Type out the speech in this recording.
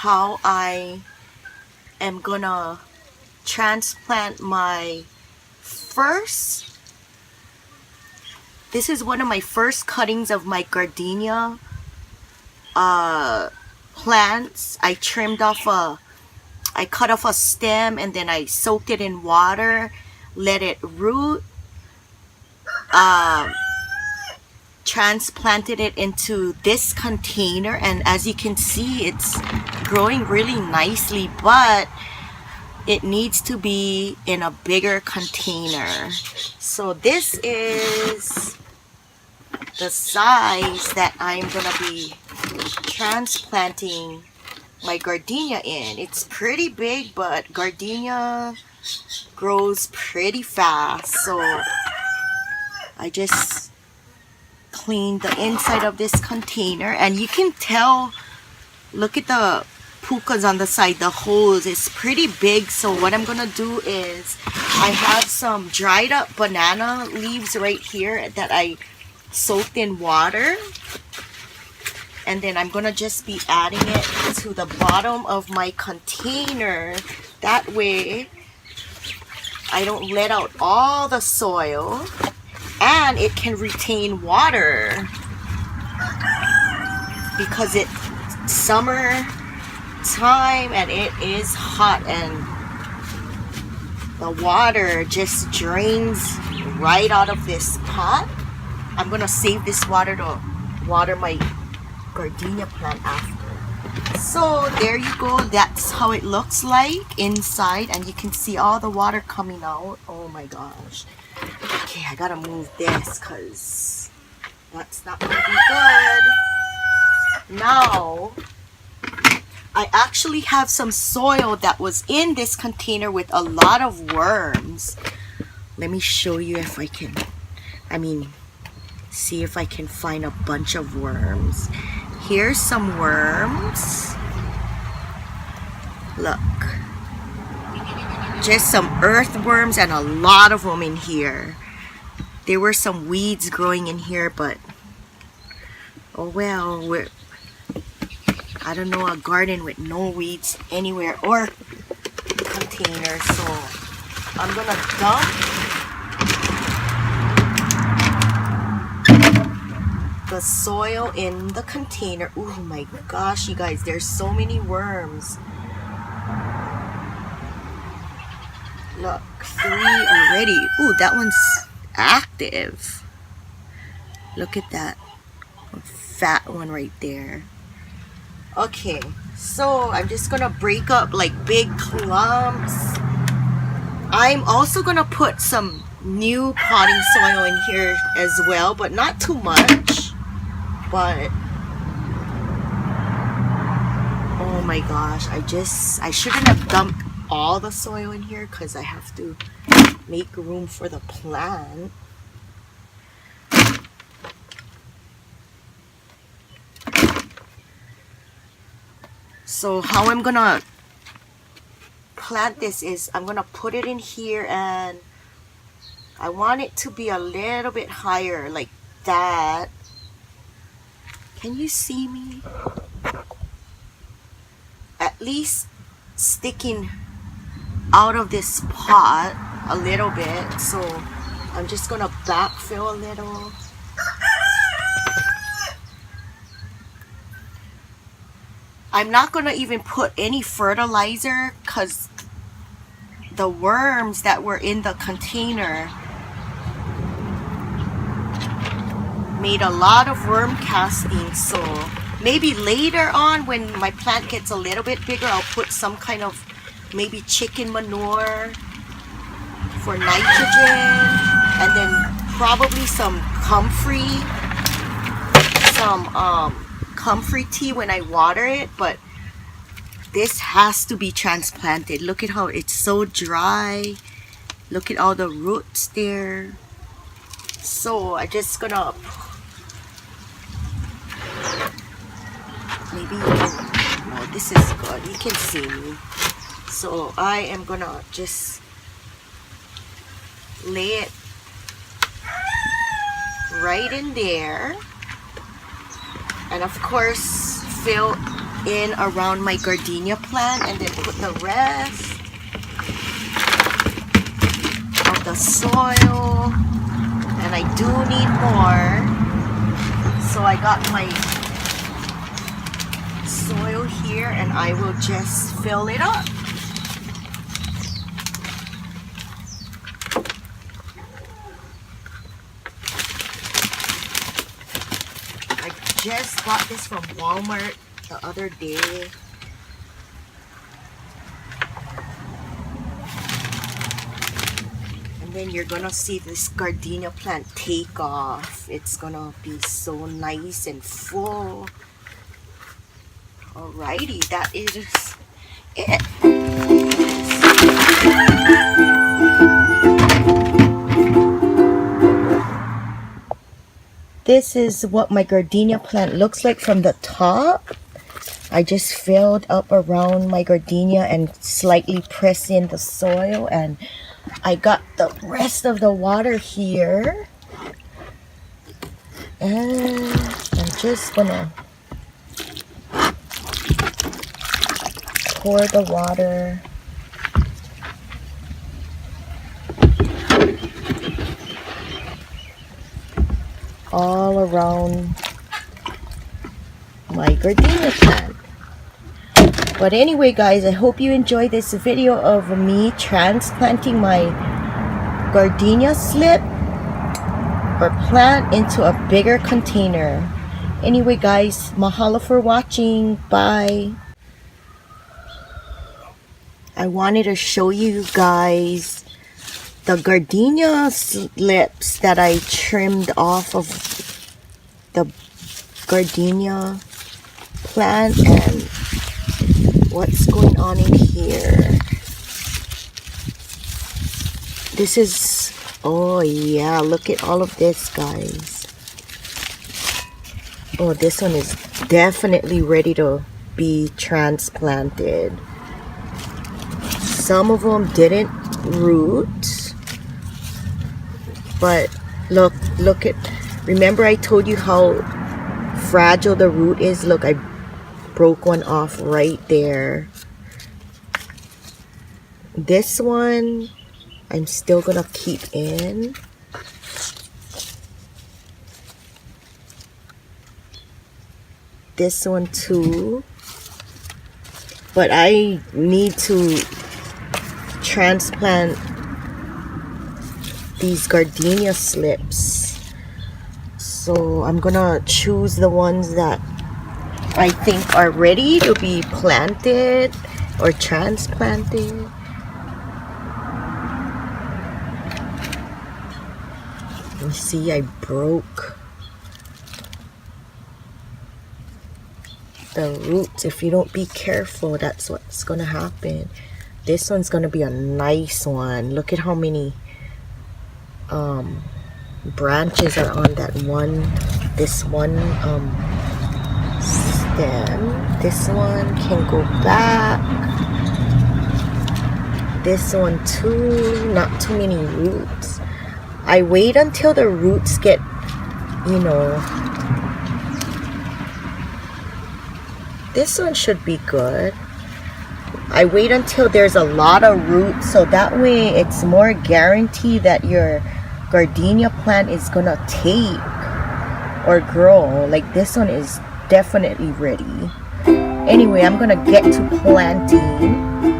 how I am gonna transplant my first. This is one of my first cuttings of my gardenia plants. I cut off a stem and then I soaked it in water, let it root, transplanted it into this container, and as you can see, it's growing really nicely, but it needs to be in a bigger container. So this is the size that I'm gonna be transplanting my gardenia in. It's pretty big, but gardenia grows pretty fast, so I just cleaned the inside of this container, and you can tell, look at the pukas on the side, the holes is pretty big. So what I'm gonna do is I have some dried up banana leaves right here that I soaked in water, and then I'm gonna just be adding it to the bottom of my container. That way I don't let out all the soil and it can retain water, because it's summer time and it is hot and the water just drains right out of this pot. I'm gonna save this water to water my gardenia plant after. So there you go, that's how it looks like inside, and you can see all the water coming out. Oh my gosh. Okay, I gotta move this because that's not gonna be good. Now I actually have some soil that was in this container with a lot of worms. Let me show you if I can, see if I can find a bunch of worms. Here's some worms. Look. Just some earthworms and a lot of them in here. There were some weeds growing in here, but oh well, I don't know a garden with no weeds anywhere or container, so I'm gonna dump the soil in the container. Oh my gosh, you guys, there's so many worms. Look, 3 already. Ooh, that one's active. Look at that fat one right there. Okay, so I'm just gonna break up like big clumps. I'm also gonna put some new potting soil in here as well, but not too much. But oh my gosh, I shouldn't have dumped all the soil in here because I have to make room for the plant. So how I'm gonna plant this is I'm gonna put it in here, and I want it to be a little bit higher like that. Can you see me? At least sticking out of this pot a little bit. So I'm just gonna backfill a little. I'm not gonna even put any fertilizer because the worms that were in the container made a lot of worm castings. So maybe later on when my plant gets a little bit bigger, I'll put some kind of maybe chicken manure for nitrogen, and then probably some comfrey tea when I water it. But this has to be transplanted. Look at how it's so dry. Look at all the roots there. So I just gonna maybe you can, no, this is good, you can see me. So I am gonna just lay it right in there, and of course fill in around my gardenia plant and then put the rest of the soil. And I do need more, so I got my soil here and I will just fill it up. I just got this from Walmart the other day. And then you're gonna see this gardenia plant take off. It's gonna be so nice and full. Alrighty, that is it. This is what my gardenia plant looks like from the top. I just filled up around my gardenia and slightly pressed in the soil, and I got the rest of the water here. And I'm just gonna pour the water all around my gardenia plant. But anyway guys, I hope you enjoyed this video of me transplanting my gardenia slip or plant into a bigger container. Anyway guys, mahalo for watching. Bye. I wanted to show you guys the gardenia slips that I trimmed off of the gardenia plant and what's going on in here. This is, oh yeah, look at all of this guys. Oh, this one is definitely ready to be transplanted. Some of them didn't root, but look at, remember I told you how fragile the root is? Look, I broke one off right there. This one I'm still gonna keep in. This one too, but I need to transplant these gardenia slips, so I'm gonna choose the ones that I think are ready to be planted or transplanted. You see, I broke the roots. If you don't be careful, that's what's gonna happen. This one's gonna be a nice one. Look at how many branches are on that one, this one stem. This one can go back. This one too, not too many roots. I wait until the roots get, you know, this one should be good. I wait until there's a lot of roots, so that way it's more guaranteed that your gardenia plant is gonna take or grow. Like this one is definitely ready. Anyway, I'm gonna get to planting.